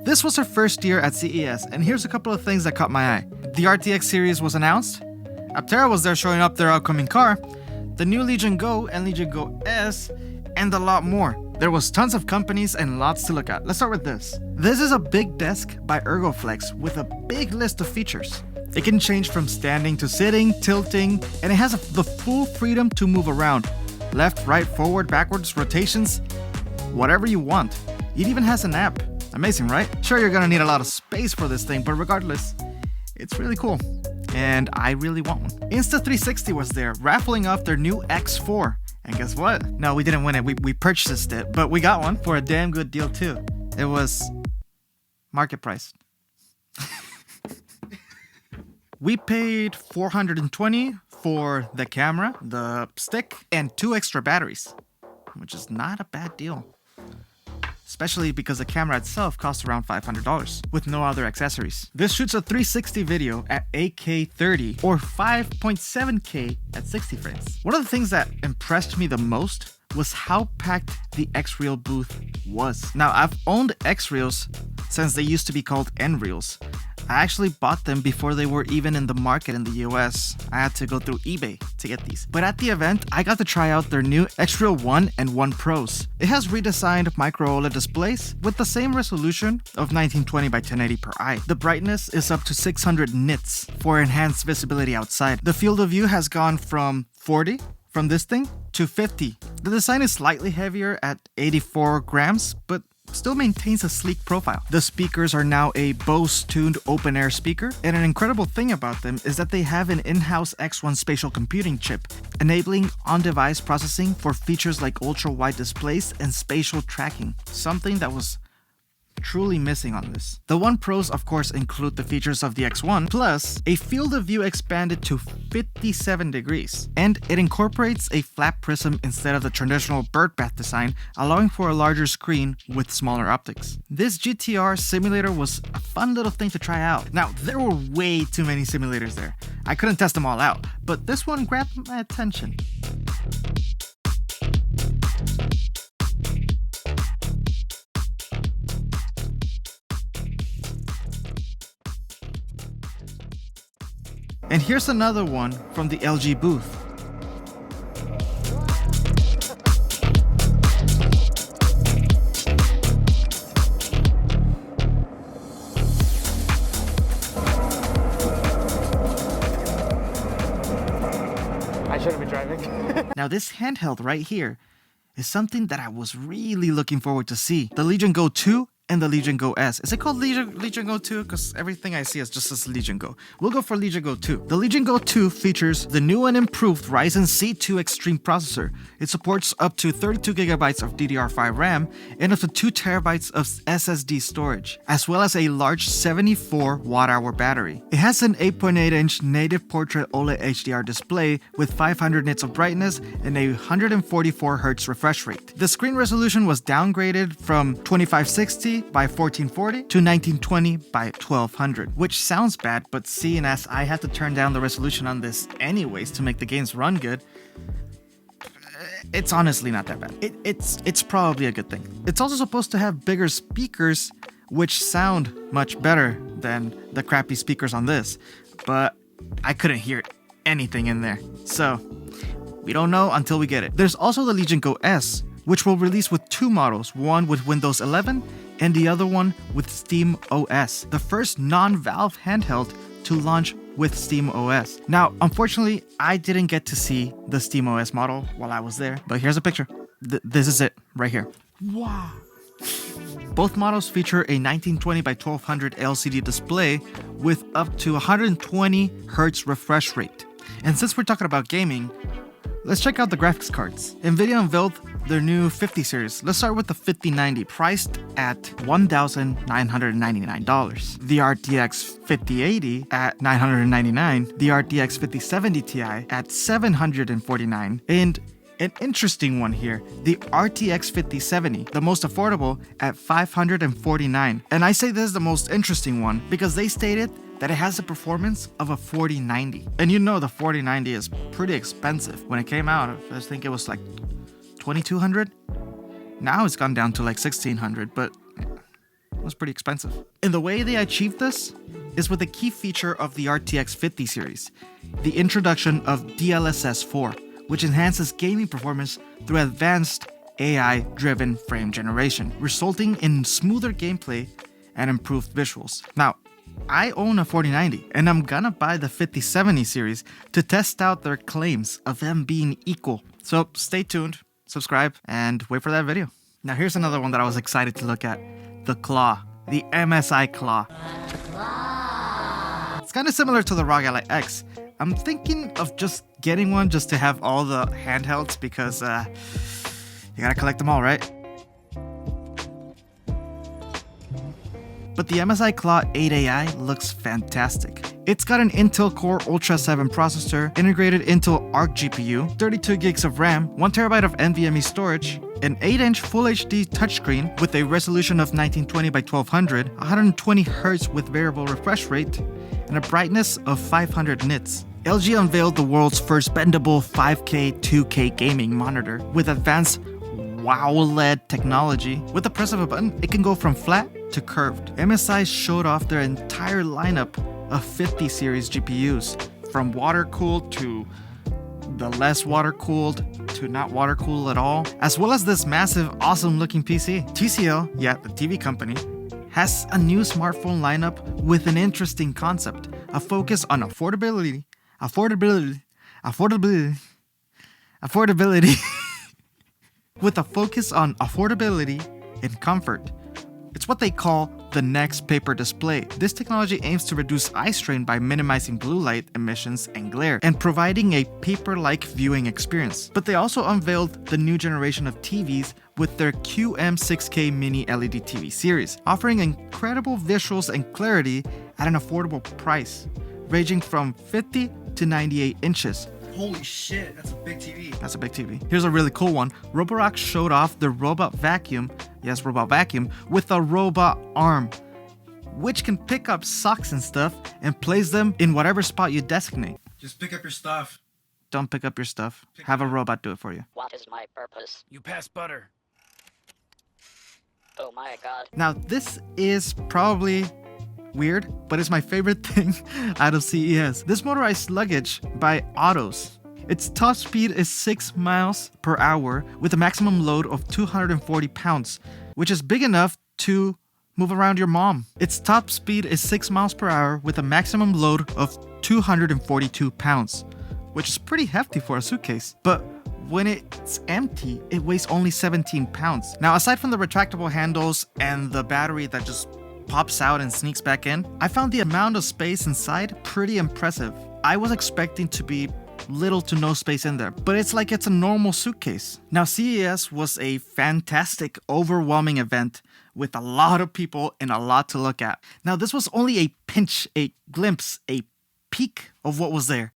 This was her first year at CES, and here's a couple of things that caught my eye. The RTX series was announced, Aptera was there showing up their upcoming car, the new Legion Go and Legion Go S, and a lot more. There was tons of companies and lots to look at. Let's start with this. This is a big desk by Ergoflex with a big list of features. It can change from standing to sitting, tilting, and it has the full freedom to move around. Left, right, forward, backwards, rotations, whatever you want. It even has an app. Amazing, right? Sure, you're gonna need a lot of space for this thing, but regardless, it's really cool. And I really want one. Insta360 was there, raffling off their new X4. And guess what? No, we didn't win it. We purchased it, but we got one for a damn good deal too. It was market price. We paid $420 for the camera, the stick, and 2 extra batteries, which is not a bad deal. Especially because the camera itself costs around $500 with no other accessories. This shoots a 360 video at 8K 30 or 5.7K at 60 frames. One of the things that impressed me the most was how packed the X-Reel booth was. Now, I've owned X-Reels since they used to be called Nreels. I actually bought them before they were even in the market in the US. I had to go through eBay to get these. But at the event, I got to try out their new X-Reel 1 and 1 Pros. It has redesigned micro OLED displays with the same resolution of 1920 by 1080 per eye. The brightness is up to 600 nits for enhanced visibility outside. The field of view has gone from 40 from this thing to 50. The design is slightly heavier at 84 grams, but still maintains a sleek profile. The speakers are now a Bose-tuned open-air speaker, and an incredible thing about them is that they have an in-house X1 spatial computing chip, enabling on-device processing for features like ultra-wide displays and spatial tracking, something that was truly missing on this. The 1 Pros of course include the features of the X1, plus a field of view expanded to 57 degrees, and it incorporates a flat prism instead of the traditional birdbath design, allowing for a larger screen with smaller optics. This GTR simulator was a fun little thing to try out. Now, there were way too many simulators there. I couldn't test them all out, but this one grabbed my attention. And here's another one from the LG booth. I shouldn't be driving. Now this handheld right here is something that I was really looking forward to see. The Legion Go 2 and the Legion Go S. Is it called Legion Go 2? Because everything I see is just as Legion Go. We'll go for Legion Go 2. The Legion Go 2 features the new and improved Ryzen C2 Extreme processor. It supports up to 32GB of DDR5 RAM and up to 2TB of SSD storage, as well as a large 74 watt-hour battery. It has an 8.8-inch native portrait OLED HDR display with 500 nits of brightness and a 144Hz refresh rate. The screen resolution was downgraded from 2560 by 1440 to 1920 by 1200, which sounds bad, but seeing as I had to turn down the resolution on this anyways to make the games run good, it's honestly not that bad. It's probably a good thing. It's also supposed to have bigger speakers, which sound much better than the crappy speakers on this, but I couldn't hear anything in there. So we don't know until we get it. There's also the Legion Go S, which will release with 2 models, one with Windows 11 and the other one with Steam OS, the first non-Valve handheld to launch with Steam OS. Now, unfortunately, I didn't get to see the Steam OS model while I was there, but here's a picture. This is it right here. Wow. Both models feature a 1920 by 1200 LCD display with up to 120Hz refresh rate. And since we're talking about gaming, let's check out the graphics cards. Nvidia unveiled their new 50 series. Let's start with the 5090, priced at $1,999. The RTX 5080 at $999. The RTX 5070 Ti at $749. And an interesting one here, the RTX 5070, the most affordable, at $549. And I say this is the most interesting one because they stated that it has the performance of a 4090. And you know the 4090 is pretty expensive. When it came out, I think it was like $2,200. Now it's gone down to like $1,600, but It was pretty expensive. And the way they achieved this is with a key feature of the RTX 50 series, the introduction of DLSS 4, which enhances gaming performance through advanced AI-driven frame generation, resulting in smoother gameplay and improved visuals. Now, I own a 4090, and I'm gonna buy the 5070 series to test out their claims of them being equal. So stay tuned, subscribe, and wait for that video. Now here's another one that I was excited to look at. The Claw, the MSI Claw. It's kind of similar to the ROG Ally X. I'm thinking of just getting one just to have all the handhelds because you gotta collect them all, right? But the MSI Claw 8AI looks fantastic. It's got an Intel Core Ultra 7 processor, integrated Intel Arc GPU, 32 gigs of RAM, 1TB of NVMe storage, an 8-inch Full HD touchscreen with a resolution of 1920 by 1200, 120Hz with variable refresh rate, and a brightness of 500 nits. LG unveiled the world's first bendable 5K 2K gaming monitor with advanced WOW-LED technology. With the press of a button, it can go from flat to curved. MSI showed off their entire lineup of 50 series GPUs, from water-cooled to the less water-cooled to not water-cooled at all, as well as this massive, awesome-looking PC. TCL, yeah, the TV company, has a new smartphone lineup with an interesting concept, a focus on affordability, with a focus on affordability and comfort. It's what they call the next paper display. This technology aims to reduce eye strain by minimizing blue light emissions and glare, and providing a paper-like viewing experience. But they also unveiled the new generation of TVs with their QM6K Mini LED TV series, offering incredible visuals and clarity at an affordable price, ranging from 50 to 98 inches. Holy shit, that's a big TV. That's a big TV. Here's a really cool one. Roborock showed off the robot vacuum, yes, robot vacuum, with a robot arm, which can pick up socks and stuff and place them in whatever spot you designate. Just pick up your stuff. Don't pick up your stuff. Have a robot do it for you. What is my purpose? You pass butter. Oh my god. Now, this is probably weird, but it's my favorite thing out of CES. This motorized luggage by Autos. Its top speed is 6 miles per hour with a maximum load of 240 pounds, which is big enough to move around your mom. Its top speed is 6 miles per hour with a maximum load of 242 pounds, which is pretty hefty for a suitcase. But when it's empty, it weighs only 17 pounds. Now, aside from the retractable handles and the battery that just pops out and sneaks back in, I found the amount of space inside pretty impressive. I was expecting to be little to no space in there, but it's like it's a normal suitcase. Now, CES was a fantastic, overwhelming event with a lot of people and a lot to look at. Now, this was only a pinch, a glimpse, a peek of what was there.